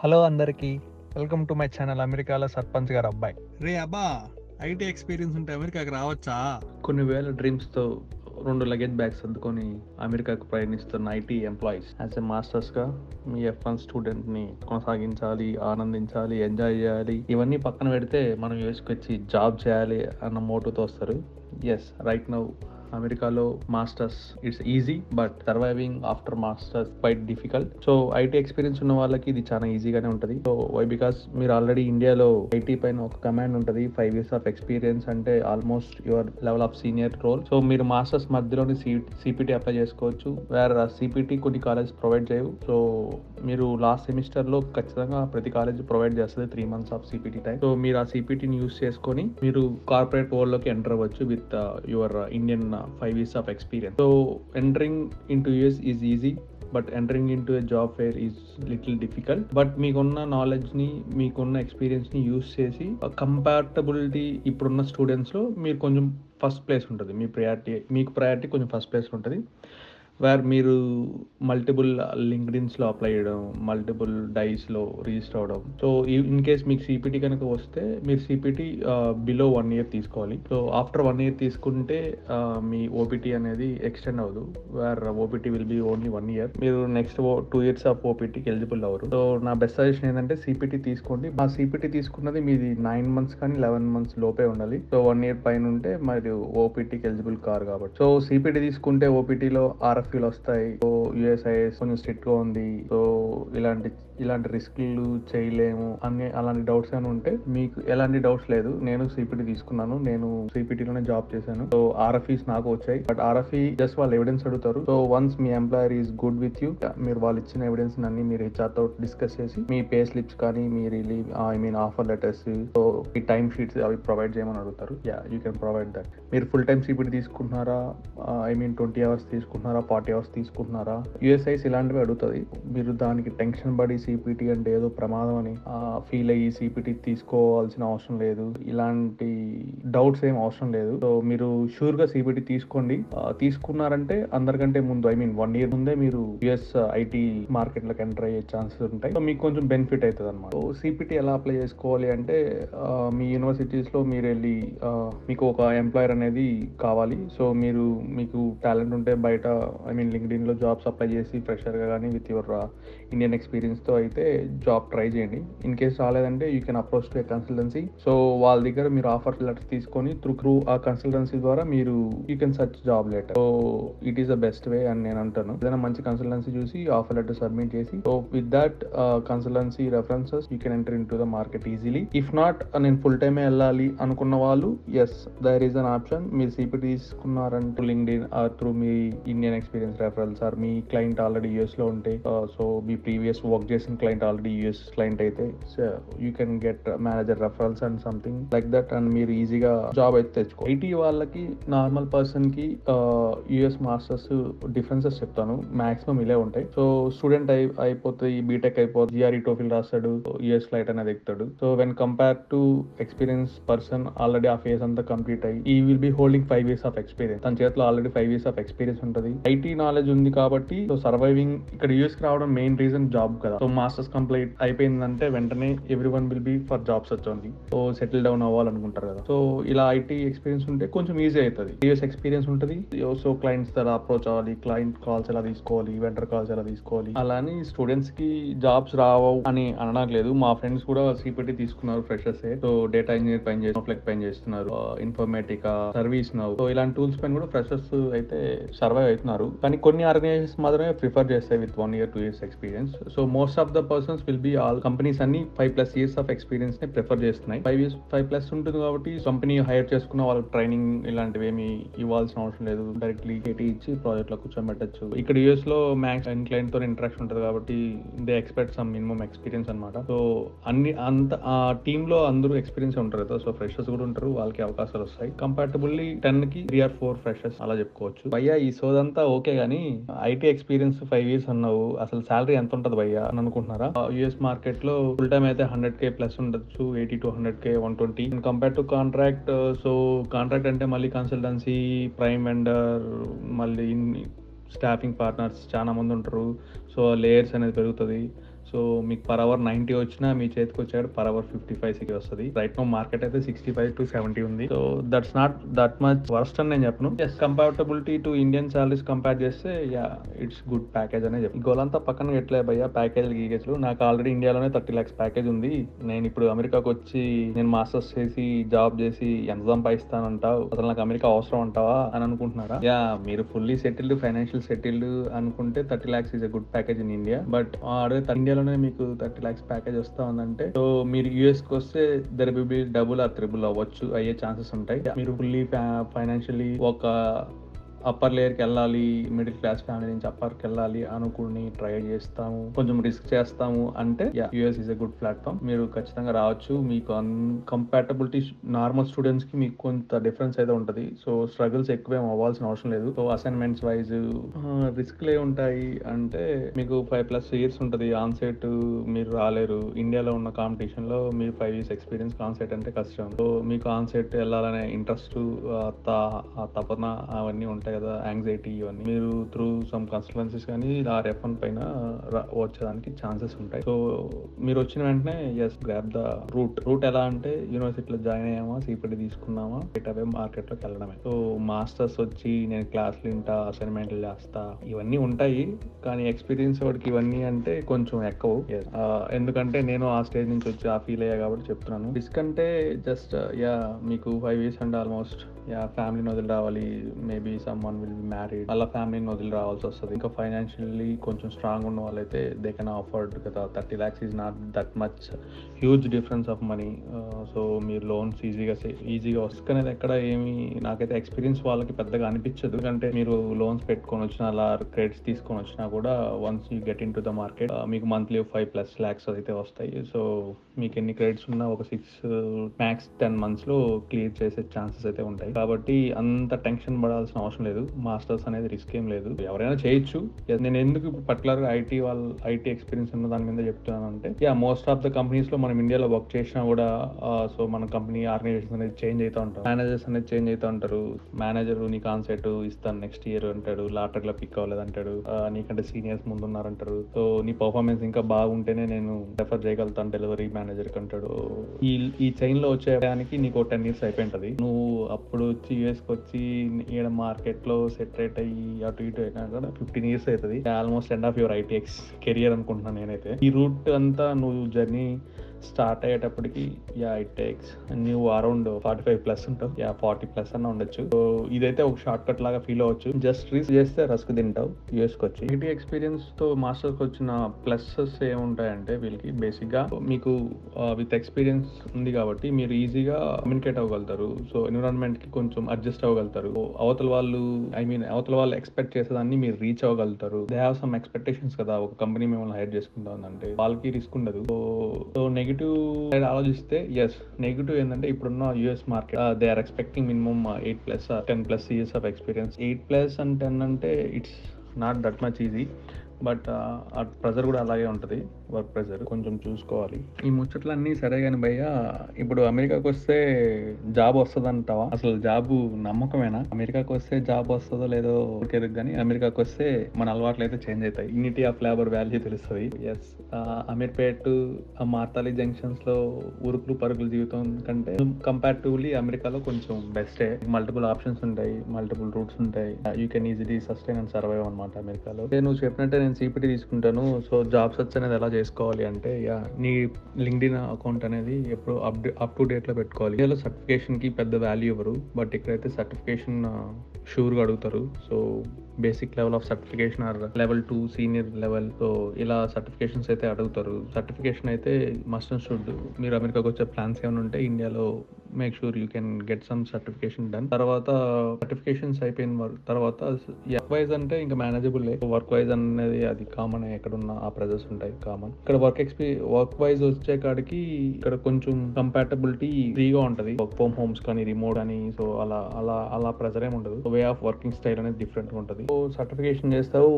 Hello అందరికీ. Welcome to my channel అమెరికాలో సర్పంచ్ గారి అబ్బాయి. రే అబ్బా, ఐటీ ఎక్స్పీరియన్స్ ఉంటే అమెరికాకి రావచ్చా? కొన్ని వేల డ్రీమ్స్తో 2 లగేజ్ బ్యాగ్స్ సర్దుకొని అమెరికాకు ప్రయాణిస్తున్న ఐటీ ఎంప్లాయీస్ యాజ్ ఎ మాస్టర్స్గా మీ F1 స్టూడెంట్ని కొనసాగించాలి, ఆనందించాలి, ఎంజాయ్ చేయాలి. ఇవన్నీ పక్కన పెడితే మనం యూఎస్కి వచ్చి జాబ్ చేయాలి అన్న మోటోతో వస్తారు. ఎస్, రైట్ నౌ అమెరికాలో masters it's easy, but surviving after masters quite difficult. So IT experience ఉన్న వాళ్ళకి ఇది చాలా ఈజీగానే ఉంటుంది. సో వై బికాస్ మీరు ఆల్రెడీ ఇండియాలో ఐటీ పైన ఒక కమాండ్ ఉంటుంది. 5 years ఆఫ్ ఎక్స్పీరియన్స్ అంటే almost your level of senior role. So మీరు మాస్టర్స్ మధ్యలోని సిపిటీ అప్లై చేసుకోవచ్చు. వేరే సిపిటీ కొన్ని కాలేజ్ ప్రొవైడ్ చేయవు. సో మీరు లాస్ట్ సెమిస్టర్లో ఖచ్చితంగా ప్రతి కాలేజ్ ప్రొవైడ్ చేస్తుంది 3 months of CPT time. So మీరు ఆ సిపిటీని యూస్ చేసుకొని మీరు కార్పొరేట్ వరల్డ్లోకి ఎంటర్ అవ్వచ్చు with your Indian 5 years of experience. So entering into US is easy, but entering into a job fair is little difficult. But మీకున్న నాలెడ్జ్ని, మీకున్న ఎక్స్పీరియన్స్ని యూస్ చేసి కంపాటబిలిటీ ఇప్పుడున్న స్టూడెంట్స్లో మీరు కొంచెం ఫస్ట్ ప్లేస్ ఉంటుంది. మీకు ప్రయారిటీ కొంచెం ఫస్ట్ ప్లేస్ ఉంటుంది. వేర్ మీరు మల్టిపుల్ లింక్డ్ఇన్స్లో అప్లై చేయడం, మల్టిపుల్ డైస్లో రిజిస్టర్ అవ్వడం. సో ఇన్ కేస్ మీకు సిపిటీ కనుక వస్తే మీరు సిపిటీ బిలో 1 year తీసుకోవాలి. సో ఆఫ్టర్ 1 year తీసుకుంటే మీ ఓపీటీ అనేది ఎక్స్టెండ్ అవ్వదు. Where OPT will be only 1 year. మీరు నెక్స్ట్ 2 years ఆఫ్ ఓపీటీకి ఎలిజిబుల్ అవ్వరు. సో నా బెస్ట్ సజెషన్ ఏంటంటే సిపిటీ తీసుకోండి. ఆ సిపిటీ తీసుకున్నది మీది 9 months కానీ 11 months లోపే ఉండాలి. సో 1 year పైన ఉంటే మరి ఓపీటీకి ఎలిజిబుల్ కారు కాబట్టి. సో సిపిటీ తీసుకుంటే ఓపీటీలో RFEలు వస్తాయి. సో USIS కొంచెం స్ట్రిక్ట్ గా ఉంది. సో ఇలాంటి రిస్క్లు చేయలేము అనే అలాంటి డౌట్స్ ఏమైనా ఉంటే, మీకు ఎలాంటి డౌట్స్ లేదు. నేను సిపిటీ తీసుకున్నాను, నేను సిపిటీలోనే జాబ్ చేశాను. సో RFEs నాకు వచ్చాయి. బట్ RFE జస్ట్ వాళ్ళు ఎవిడెన్స్ అడుగుతారు. So once me employer is good with you, మీరు వాళ్ళు ఇచ్చిన ఎవిడెన్స్ అన్ని మీరు HR తో డిస్కస్ చేసి మీ పే స్లిప్స్ కానీ మీ ఆఫర్ లెటర్స్, సో ఈ టైం షీట్స్ అవి ప్రొవైడ్ చేయమని అడుగుతారు. You can provide that. మీరు ఫుల్ టైం సిపిటీ తీసుకుంటున్నారా, 20 hours తీసుకుంటున్నారా, 40 hours తీసుకుంటున్నారా, USIS ఇలాంటివి అడుగుతుంది. మీరు దానికి టెన్షన్ పడి సిపిటీ అంటే ఏదో ప్రమాదం అని ఫీల్ అయ్యి సిపిటీ తీసుకోవాల్సిన అవసరం లేదు. ఇలాంటి డౌట్స్ ఏం అవసరం లేదు. సో మీరు షూర్ గా సిపిటీ తీసుకోండి. తీసుకున్నారంటే అందరికంటే ముందు 1 year ముందే మీరు US ఐటీ మార్కెట్ లోకి ఎంటర్ అయ్యే ఛాన్సెస్ ఉంటాయి. సో మీకు కొంచెం బెనిఫిట్ అవుతుంది అనమాట. సో సిపిటీ ఎలా అప్లై చేసుకోవాలి అంటే, మీ యూనివర్సిటీస్ లో మీరు వెళ్ళి మీకు ఒక ఎంప్లాయర్ అనేది కావాలి. సో మీకు టాలెంట్ ఉంటే బయట లింక్డ్ఇన్ లో జాబ్స్ అప్లై చేసి ఫ్రెషర్ గా కానీ విత్ యువర్ ఇండియన్ ఎక్స్పీరియన్స్ తో అయితే జాబ్ ట్రై చేయండి. ఇన్ కేస్ రాలేదంటే you can approach to A consultancy. So వాళ్ళ దగ్గర మీరు ఆఫర్ లెటర్ తీసుకొని త్రూ ఆ కన్సల్టెన్సీ ద్వారా మీరు you can search job letter. So it is the best way అని నేను అంటాను. ఏదైనా మంచి కన్సల్టెన్సీ చూసి ఆఫర్ లెటర్ సబ్మిట్ చేసి, so with that consultancy references you can enter in to the market easily. If not, నేను ఫుల్ టైమే వెళ్ళాలి అనుకున్న వాళ్ళు, yes there is an option. మీరు సిపిటీ తీసుకున్నారంటూ లింక్డ్ఇన్ త్రూ మీ ఇండియన్ ఎక్స్పీరియన్స్ రెఫరల్స్ ఆర్ మీ క్లయింట్ ఆల్రెడీ యూఎస్ లో ఉంటే, సో మీ ప్రీవియస్ వర్క్ చేసిన క్లయింట్ ఆల్రెడీ యూఎస్ క్లయింట్ అయితే, you can get manager referrals and something like that, and మీరు ఈజీగా జాబ్ అయితే తెచ్చుకో. ఐటీ వాళ్ళకి, నార్మల్ పర్సన్ కి యుఎస్ మాస్టర్స్ డిఫరెన్సెస్ చెప్తాను. మాక్సిమం ఇలే ఉంటాయి. సో స్టూడెంట్ అయిపోతే బీటెక్ అయిపోతే GRE TOEFL రాస్తాడు, యుఎస్ ఫ్లైట్ అనేది ఎక్కుతాడు. So when compare to experience person, already ఆ ఫేజ్ అంతా కంప్లీట్ అయ్యి ఈ will be holding 5 years of experience. తన చేతిలో ఆల్రెడీ 5 years ఆఫ్ ఎక్స్పీరియన్స్ ఉంటుంది, ఐటీ నాలెడ్జ్ ఉంది కాబట్టి. సో సర్వైవింగ్ ఇక్కడ యూఎస్ కి రావడం మెయిన్ రీజన్ జాబ్ కదా. సో మాస్టర్స్ కంప్లీట్ అయిపోయిందంటే వెంటనే everyone will be for job search only. So settle down అవ్వాలనుకుంటారు కదా. సో ఇలా ఐటీ ఎక్స్పీరియన్స్ ఉంటే కొంచెం ఈజీ అవుతుంది. యూఎస్ ఎక్స్పీరియన్స్ ఉంటుంది. సో క్లయింట్స్ ద్వారా అప్రోచ్ అవ్వాలి, క్లయింట్ కాల్స్ ఎలా తీసుకోవాలి, వెండర్ కాల్స్ ఎలా తీసుకోవాలి. అలాని స్టూడెంట్స్ కి జాబ్స్ రావు అని అనట్లేదు. మా ఫ్రెండ్స్ కూడా సిపిటీ తీసుకున్నారు, ఫ్రెషర్స్. సో డేటా ఇంజనీర్ పైన చేస్తున్నారు, ఇన్ఫర్మేటికా, సర్వీస్ నౌ, సో ఇలాంటి టూల్స్ పైన కూడా ఫ్రెషర్స్ అయితే సర్వైవ్ అవుతున్నారు. కానీ కొన్ని ఆర్గనైజేషన్స్ మాత్రమే ప్రిఫర్ చేస్తాయి with 1 year 2 years experience. So most of the persons will be, all companies అన్ని 5+ years ఆఫ్ ఎక్స్పీరియన్స్ ని ప్రిఫర్ చేస్తున్నాయి. 5+ ఉంటుంది కాబట్టి కంపెనీ హైర్ చేసుకున్న వాళ్ళకి ట్రైనింగ్ ఇలాంటివి ఏమి ఇవ్వాల్సిన అవసరం లేదు. డైరెక్ట్లీ కేటీ ఇచ్చి ప్రాజెక్ట్ లో కూర్చోబెట్టచ్చు. ఇక్కడ యూఎస్ లో మ్యాక్స్ అండ్ క్లయింట్ తో ఇంటరాక్షన్ ఉంటుంది కాబట్టి they expect some minimum experience అనమాట. సో ఆ టీమ్ లో అందరూ ఎక్స్పీరియన్స్ ఉంటారు కదా. సో ఫ్రెషర్స్ కూడా ఉంటారు, వాళ్ళకి అవకాశాలు వస్తాయి. కంపారిటబుల్లీ 10 కి 3 or 4 ఫ్రెషర్స్ అలా చెప్పుకోవచ్చు. భయ్యా ఈ సోదంతా ఓకే గానీ ఐటీ ఎక్స్పీరియన్స్ 5 years అన్నావు, అసలు శాలరీ ఎంత ఉంటది భయ్యా అని అనుకుంటున్నారా? యుఎస్ మార్కెట్ లో ఫుల్ టైం అయితే 100K ప్లస్ ఉండొచ్చు, 80 to 100K 120 compare to contract. So contract అంటే మళ్ళీ కన్సల్టెన్సీ, ప్రైమ్ వెండర్, మళ్ళీ స్టాఫింగ్ పార్ట్నర్స్ చాలా మంది ఉంటారు. సో లేయర్స్ అనేది పెరుగుతుంది. సో మీకు పర్ అవర్ 90 వచ్చినా మీ చేతికి వచ్చాడు పర్ అవర్ 55 వస్తుంది. రైట్ నో మార్కెట్ అయితే 65 to 70 ఉంది. So that's not that much worst అని నేను చెప్పను. Yes, compatibility to Indian salaries compare చేస్తే యా ఇట్స్ గుడ్ ప్యాకేజ్ అనే చెప్పి గోలంతా పక్కన ఎట్లే భయ్యా ప్యాకేజ్లు గీకేజ్లు. నాకు ఆల్రెడీ ఇండియాలోనే 30 lakhs ప్యాకేజ్ ఉంది. నేను ఇప్పుడు అమెరికాకి వచ్చి నేను మాస్టర్స్ చేసి జాబ్ చేసి ఎంత సంపాదిస్తానంటావు, అసలు నాకు అమెరికా అవసరం అంటావా అని అనుకుంటున్నారా? యా, మీరు ఫుల్లీ సెటిల్డ్, ఫైనాన్షియల్ సెటిల్డ్ అనుకుంటే 30 lakhs is a good package in India. But ఇండియాలోనే మీకు 30 lakhs ప్యాకేజ్ వస్తా ఉందంటే సో మీరు యూఎస్ కి వస్తే there will be double or triple అవ్వచ్చు, అయ్యే ఛాన్సెస్ ఉంటాయి. మీరు ఫుల్లీ ఫైనాన్షియలీ ఒక అప్పర్ లేయర్కి వెళ్ళాలి, మిడిల్ క్లాస్ ఫ్యామిలీ నుంచి అప్పర్కి వెళ్ళాలి అనుకుని ట్రై చేస్తాము, కొంచెం రిస్క్ చేస్తాము అంటే US is a good platform. మీరు ఖచ్చితంగా రావచ్చు. మీకు కంపాటబిలిటీ నార్మల్ స్టూడెంట్స్ కి మీకు కొంత డిఫరెన్స్ అయితే ఉంటుంది. సో స్ట్రగుల్స్ ఎక్కువేం అవ్వాల్సిన అవసరం లేదు. సో అసైన్మెంట్స్ వైజ్ రిస్క్లే ఉంటాయి అంటే మీకు 5+ years ఉంటుంది ఆన్సైట్, మీరు రాలేరు. ఇండియాలో ఉన్న కాంపిటీషన్ లో మీరు 5 years ఎక్స్పీరియన్స్ ఆన్సైట్ అంటే కష్టం. సో మీకు ఆన్సైట్ వెళ్ళాలనే ఇంట్రెస్ట్, తపన అవన్నీ ఉంటాయి కదా, యాంగ్జైటీ ఇవన్నీ మీరు త్రూ సమ్ కన్సల్టెన్సీస్ కానీ ఆర్ F1 పైన వచ్చేదానికి ఛాన్సెస్ ఉంటాయి. సో మీరు వచ్చిన వెంటనే ఎస్ గ్రాబ్ ద రూట్ ఎలా అంటే యూనివర్సిటీలో జాయిన్ అయ్యామా, సిపిటి తీసుకున్నామా, అవే మార్కెట్ లోకి వెళ్ళడమే. సో మాస్టర్స్ వచ్చి నేను క్లాసులు వింటా, అసైన్మెంట్లు చేస్తా, ఇవన్నీ ఉంటాయి. కానీ ఎక్స్పీరియన్స్ వాడికి ఇవన్నీ అంటే కొంచెం ఎక్కువ. ఎందుకంటే నేను ఆ స్టేజ్ నుంచి వచ్చి ఆ ఫీల్ అయ్యా కాబట్టి చెప్తున్నాను. రిస్క్ అంటే జస్ట్ మీకు 5 years అంటే ఆల్మోస్ట్ ఫ్యామిలీని వదిలి రావాలి, maybe someone will be married, అలా ఫ్యామిలీని వదిలి రావాల్సి వస్తుంది. ఇంకా ఫైనాన్షియల్లీ కొంచెం స్ట్రాంగ్ ఉన్న వాళ్ళైతే దే కెన్ అఫోర్డ్ కదా. 30 lakhs is not that much huge difference of money. So మీరు లోన్స్ ఈజీగా వస్తుంది అనేది ఎక్కడ ఏమి నాకైతే ఎక్స్పీరియన్స్ వాళ్ళకి పెద్దగా అనిపించదు. ఎందుకంటే మీరు లోన్స్ పెట్టుకొని వచ్చినా అలా క్రెడిట్స్ తీసుకొని వచ్చినా కూడా once you get in to the market మీకు మంత్లీ 5+ lakhs అయితే వస్తాయి. సో మీకు ఎన్ని క్రెడిట్స్ ఉన్నా ఒక 6 max 10 months లో క్లియర్ చేసే ఛాన్సెస్ అయితే ఉంటాయి. కాబట్టి అంత టెన్షన్ పడాల్సిన అవసరం లేదు. మాస్టర్స్ అనేది రిస్క్ ఏం లేదు, ఎవరైనా చేయొచ్చు. నేను ఎందుకు పర్టికులర్ గా ఐటీ ఎక్స్పీరియన్స్ ఉన్న దాని మీద చెప్తున్నాను అంటే మోస్ట్ ఆఫ్ ద కంపెనీస్ లో మనం ఇండియాలో వర్క్ చేసినా కూడా సో మన కంపెనీ ఆర్గనైజేషన్ అనేది చేంజ్ అవుతూ ఉంటారు, మేనేజర్స్ అనేది చేంజ్ అవుతూ ఉంటారు. మేనేజర్ నీకు ఆన్సైట్ ఇస్తాను నెక్స్ట్ ఇయర్ అంటాడు, లాటర్ లో పిక్ అవ్వలేదు అంటాడు, నీకంటే సీనియర్స్ ముందు ఉన్నారంటారు. సో నీ పర్ఫార్మెన్స్ ఇంకా బాగుంటేనే నేను రెఫర్ చేయగలుగుతాను డెలివరీ మేనేజర్ కి అంటాడు. ఈ చైన్ లో వచ్చేయడానికి నీకు 10 years అయిపోయింటది. నువ్వు అప్పుడు వచ్చి యూఎస్కి వచ్చి ఈడ మార్కెట్ లో సెటరేట్ అయ్యి అటు ఇటు అయినా 15 years అవుతుంది. Almost end of your ITX career అనుకుంటున్నాను నేనైతే. ఈ రూట్ అంతా నువ్వు జర్నీ స్టార్ట్ అయ్యేటప్పటికి ఇట్ టేక్స్ నువ్వు అరౌండ్ 45+ ఉంటావు, 40+ అన్న ఉండొచ్చు. సో ఇదైతే ఒక షార్ట్ కట్ లాగా ఫీల్ అవ్వచ్చు. జస్ట్ రీస్ చేస్తే రస్క్ తింటావు యూఎస్కి వచ్చి. ఐటీ ఎక్స్పీరియన్స్ తో మాస్టర్కి వచ్చిన ప్లసెస్ ఏముంటాయంటే వీళ్ళకి బేసిక్ గా మీకు విత్ ఎక్స్పీరియన్స్ ఉంది కాబట్టి మీరు ఈజీగా కమ్యూనికేట్ అవ్వగలుగుతారు. సో ఎన్విరాన్మెంట్ కి కొంచెం అడ్జస్ట్ అవ్వగలుగుతారు. అవతల వాళ్ళు ఎక్స్పెక్ట్ చేసేదాన్ని మీరు రీచ్ అవ్వగలుగుతారు. దే హ్యావ్ సమ్ ఎక్స్పెక్టేషన్స్ కదా, ఒక కంపెనీ మిమ్మల్ని హైర్ చేసుకుంటాం అంటే వాళ్ళకి రిస్క్ ఉండదు. సో నెగిటివ్ సైడ్ ఆలోచిస్తే నెగిటివ్ ఏంటంటే ఇప్పుడున్న US market they are expecting minimum 8+ or 10+ years of experience. 8+ and 10 అంటే it's not that much easy. But ఆ ప్రెజర్ కూడా అలాగే ఉంటుంది, వర్క్ ప్రెజర్ కొంచెం చూసుకోవాలి. ఈ ముచ్చట్లన్నీ సరే కానీ భయ్య, ఇప్పుడు అమెరికాకి వస్తే జాబ్ వస్తుంది అంటావా? అసలు జాబ్ నమ్మకమేనా? అమెరికాకి వస్తే జాబ్ వస్తుందో లేదో ఎరుగు, కానీ అమెరికాకి వస్తే మన అలవాట్లు అయితే చేంజ్ అవుతాయి. యూనిటీ ఆఫ్ లేబర్ వాల్యూ తెలుస్తుంది. అమీర్పేట్, మార్తాలి జంక్షన్స్ లో ఉరుకులు పరుగుల జీవితం కంటే కంపారిటివ్లీ అమెరికాలో కొంచెం బెస్టే. మల్టిపుల్ ఆప్షన్స్ ఉంటాయి, మల్టిపుల్ రూట్స్ ఉంటాయి. You can easily sustain and survive అనమాట అమెరికాలో. నువ్వు చెప్పినట్టే నేను సిపిటి తీసుకుంటాను. సో జాబ్ సర్చ్ అనేది ఎలా చేసుకోవాలి అంటే నీ లింక్డ్ఇన్ అకౌంట్ అనేది ఎప్పుడు అప్ టు డేట్ లో పెట్టుకోవాలి. ఇందులో సర్టిఫికేషన్ కి పెద్ద వాల్యూ ఇవ్వరు, బట్ ఇక్కడైతే సర్టిఫికేషన్ షూర్ గా అడుగుతారు. So basic level of certification or level 2 senior level, so ఇలా సర్టిఫికేషన్స్ అయితే అడుగుతారు. సర్టిఫికేషన్ అయితే మస్ట్ అండ్ షుడ్. మీరు అమెరికాకి వచ్చే ప్లాన్స్ ఏమైనా ఉంటే ఇండియాలో make sure you can get some certification done. తర్వాత సర్టిఫికేషన్స్ అయిపోయిన తర్వాత వర్క్ వైజ్ అంటే ఇంకా మేనేజబుల్. వర్క్ వైజ్ అనేది అది కామన్, ఎక్కడున్న ఆ ప్రెజర్స్ ఉంటాయి కామన్. ఇక్కడ వర్క్ వైజ్ వచ్చే కాడికి ఇక్కడ కొంచెం కంపాటబిలిటీ ఫ్రీగా ఉంటది, వర్క్ ఫ్రమ్ హోమ్స్ కానీ రిమోట్ కానీ. సో అలా ప్రెజర్ ఏమి ఉండదు. వే ఆఫ్ వర్కింగ్ స్టైల్ అనేది డిఫరెంట్ గా ఉంటది. చేసుకోవాలి. సో సర్టిఫికేషన్ చేస్తావు,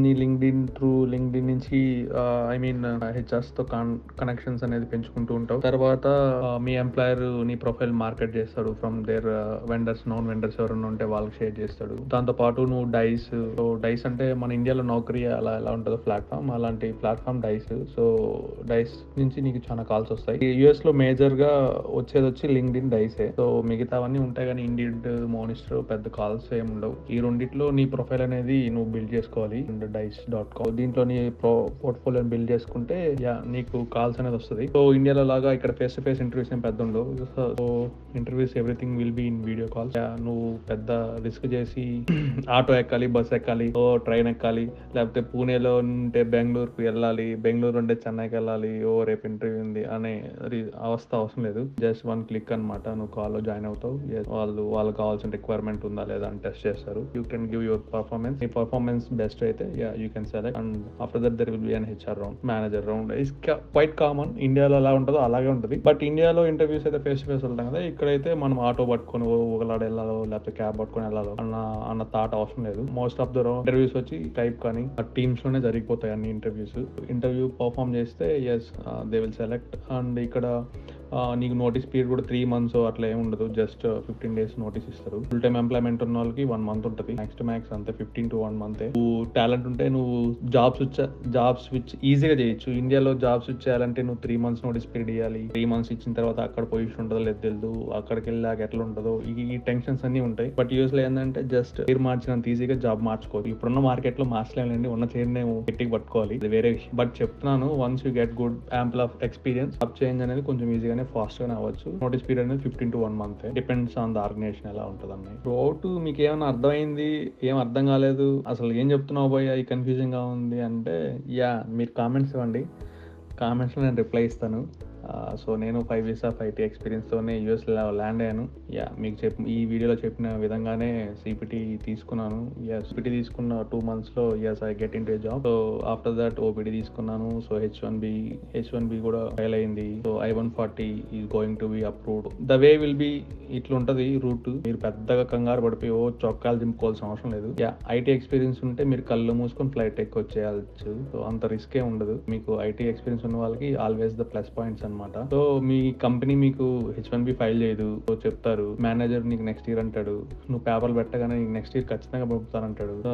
నీ లింక్డ్ఇన్ నుంచి ఐ మీన్ హెచ్ఆర్స్ తో కనెక్షన్స్ అనేది పెంచుకుంటూ ఉంటావు. తర్వాత మీ ఎంప్లాయర్ నీ ప్రొఫైల్ మార్కెట్ చేస్తాడు from there vendors, non vendors ఎవరైనా ఉంటే వాళ్ళకి షేర్ చేస్తాడు. దాంతో పాటు నువ్వు డైస్ అంటే మన ఇండియాలో నౌకరీ అలా ఎలా ఉంటుందో ప్లాట్ఫామ్, అలాంటి ప్లాట్ఫామ్ డైస్. సో డైస్ నుంచి నీకు చాలా కాల్స్ వస్తాయి. యూఎస్ లో మేజర్ గా వచ్చి లింక్డ్ఇన్, డైసే. సో మిగతావన్నీ ఉంటాయి కానీ ఇండిడ్, మోనిస్టర్ పెద్ద కాల్స్ ఏమి ఉండవు. ఈ రెండిట్లో నీ ప్రొఫైల్ అనేది నువ్వు బిల్డ్ చేసుకోవాలి. dice.com దీంట్లో నీ పోర్ట్ఫోలియో బిల్డ్ చేసుకుంటే నీకు కాల్స్ అనేది వస్తుంది. సో ఇండియాలో లాగా ఇక్కడ ఫేస్ టు ఫేస్ ఇంటర్వ్యూస్ ఏం పెద్ద ఉండవు. So interviews everything will be in video calls. నువ్వు పెద్ద రిస్క్ చేసి ఆటో ఎక్కాలి, బస్ ఎక్కాలి, ఓ ట్రైన్ ఎక్కాలి, లేకపోతే పూణేలో ఉంటే బెంగళూరుకు వెళ్ళాలి, బెంగళూరు ఉంటే చెన్నైకి వెళ్ళాలి, ఓ రేపు ఇంటర్వ్యూ ఉంది అనే అవసరం లేదు. జస్ట్ వన్ క్లిక్ అనమాట, నువ్వు కాల్లో జాయిన్ అవుతావు. వాళ్ళకి కావాల్సిన రిక్వైర్మెంట్ ఉందా లేదా అని టెస్ట్ చేస్తారు. You can give your performance. నీ పర్ఫార్మెన్స్ బెస్ట్ అయితే you can select, and after that there will be an HR round, manager round. Is quite common. ఇండియాలో ఎలా ఉంటుందో అలాగే ఉంటుంది. బట్ ఇండియాలో ఇంటర్వ్యూస్ అయితే ఫేస్ టు ఫేస్ వెళ్తాం కదా, ఇక్కడైతే మనం ఆటో పట్టుకొని ఒకలాడ వెళ్ళాలో లేకపోతే క్యాబ్ పట్టుకొని వెళ్ళాలో అన్న థాట్ అవసరం లేదు. మోస్ట్ ఆఫ్ ద ఇంటర్వ్యూస్ వచ్చి టైప్ కానీ టీమ్స్ లోనే జరిగిపోతాయి అన్ని ఇంటర్వ్యూస్. ఇంటర్వ్యూ పర్ఫామ్ చేస్తే దే విల్ సెలెక్ట్. అండ్ ఇక్కడ నీకు నోటీస్ పీరియడ్ కూడా 3 months అట్లా ఏమి ఉండదు. జస్ట్ 15 days నోటీస్ ఇస్తారు. ఫుల్ టైమ్ ఎంప్లాయ్మెంట్ ఉన్న వాళ్ళకి 1 month ఉంటుంది. మ్యాక్స్ అంతే 15 to 1 month. నువ్వు టాలెంట్ ఉంటే నువ్వు జాబ్స్ స్విచ్ ఈజీగా చేయొచ్చు. ఇండియాలో జాబ్స్ స్విచ్ చేయాలంటే నువ్వు 3 months నోటీస్ పీరియడ్ ఇవ్వాలి. 3 months ఇచ్చిన తర్వాత అక్కడ పొజిషన్ ఉంటుందో లేదు తెలియదు, అక్కడికి వెళ్ళాక ఎట్లా ఉంటుందో, ఈ టెన్షన్స్ అన్ని ఉంటాయి. బట్ యూఎస్ లో ఏంటంటే జస్ట్ పేరు మార్చినంత ఈజీగా జాబ్ మార్చుకోవాలి. ఇప్పుడున్న మార్కెట్ లో మార్చలేండి, ఉన్న చైర్నే గట్టికి పట్టుకోవాలి, అది వేరే విషయం. బట్ చెప్తున్నాను, once you get good ample of experience, job change అనేది కొంచెం ఈజీగా ఫాస్ట్ గానే అవ్వచ్చు. నోటీస్ పీరియడ్ అనేది 15 to 1 month. Depends on the organization ఎలా ఉంటుంది అన్నీ. త్రూఅవుట్ మీకు ఏమైనా అర్థమైంది, ఏం అర్థం కాలేదు, అసలు ఏం చెప్తున్నావు పోయా, ఈ కన్ఫ్యూజింగ్ గా ఉంది అంటే మీరు కామెంట్స్ ఇవ్వండి. కామెంట్స్ లో నేను రిప్లై ఇస్తాను. సో నేను 5 years of IT ఎక్స్పీరియన్స్తోనే యూఎస్లో ల్యాండ్ అయ్యాను. మీకు ఈ వీడియోలో చెప్పిన విధంగానే సిపిటి తీసుకున్నాను. సిపిటి తీసుకున్న 2 monthsలో I get into job. So after that OPT తీసుకున్నాను. సో హెచ్1బి కూడా ఫైల్ అయింది. So I-140 is going to be approved. The way will be ఇట్లుంటది రూట్. మీరు పెద్దగా కంగారు పడిపోయి చొక్కాలు దింపుకోవాల్సిన అవసరం లేదు. ఐటీ ఎక్స్పీరియన్స్ ఉంటే మీరు కళ్ళు మూసుకొని ఫ్లైట్ ఎక్కి వచ్చేయచ్చు. సో అంత రిస్క్ ఏ ఉండదు. మీకు ఐటీ ఎక్స్పీరియన్స్ ఉన్న వాళ్ళకి ఆల్వేస్ ద ప్లస్ పాయింట్స్ అనమాట. సో మీ కంపెనీ మీకు H1B ఫైల్ చేయదు, సో చెప్తారు. మేనేజర్ నీకు నెక్స్ట్ ఇయర్ అంటాడు. నువ్వు పేపర్లు పెట్టగానే నీకు నెక్స్ట్ ఇయర్ ఖచ్చితంగా పంపుతానంటాడు. సో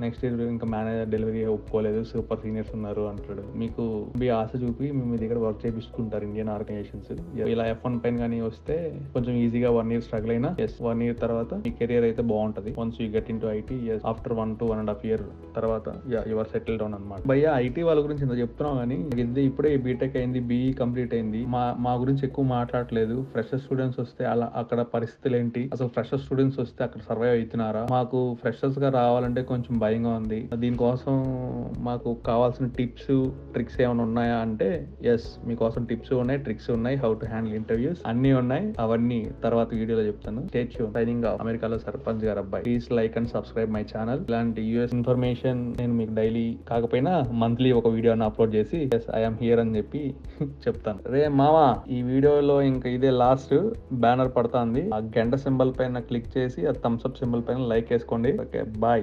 నెక్స్ట్ ఇయర్ ఇంకా మేనేజర్ డెలివరీ ఒప్పుకోలేదు, సూపర్ సీనియర్స్ ఉన్నారు అంటాడు. మీకు మీ ఆశ చూపి మీ దగ్గర వర్క్ చేపిస్తుంటారు ఇండియన్ ఆర్గనైజేషన్స్. ఇలా F1 పైన కానీ వస్తే కొంచెం ఈజీగా 1 year స్ట్రగుల్ అయినా 1 year తర్వాత మీ కెరియర్ అయితే బాగుంటది. Once you get in to IT, after 1 to 1.5 year తర్వాత యు ఆర్ సెటిల్ డౌన్ అనమాట. భయ్యా ఐటీ వాళ్ళ గురించి ఇంత చెప్తున్నాం కానీ ఇప్పుడే బీటెక్ అయింది, బీఈ కంప్లీట్ అయింది. మా గురించి ఎక్కువ మాట్లాడలేదు. ఫ్రెషర్ స్టూడెంట్స్ వస్తే అక్కడ పరిస్థితులు ఏంటి, అసలు ఫ్రెషర్ స్టూడెంట్స్ వస్తే అక్కడ సర్వైవ్ అవుతున్నారా, మాకు ఫ్రెషర్స్ గా రావాలంటే కొంచెం భయంగా ఉంది. దీనికోసం మాకు కావాల్సిన టిప్స్, ట్రిక్స్ ఏమైనా ఉన్నాయా అంటే మీకోసం టిప్స్ ఉన్నాయి, ట్రిక్స్ ఉన్నాయి. హౌ టు హ్యాండిల్ ఇంటర్వ్యూస్ అన్ని ఉన్నాయి. అవన్నీ తర్వాత వీడియోలో చెప్తాను. Stay tune. సైనింగ్ ఆఫ్, అమెరికాలో సర్పంచ్ గారు అబ్బాయి. Please like and subscribe my channel. ఇలాంటి యూఎస్ ఇన్ఫర్మేషన్ నేను మీకు డైలీ కాకపోయినా మంత్లీ ఒక వీడియోని అప్లోడ్ చేసి ఐఎమ్ హియర్ అని చెప్పి చెప్తాను. రే మామా, ఈ వీడియోలో ఇంకా ఇదే లాస్ట్. బ్యానర్ పడుతుంది, ఆ గంట సింబల్ పైన క్లిక్ చేసి ఆ థమ్స్ అప్ సింబల్ పైన లైక్ వేసుకోండి. Okay, bye.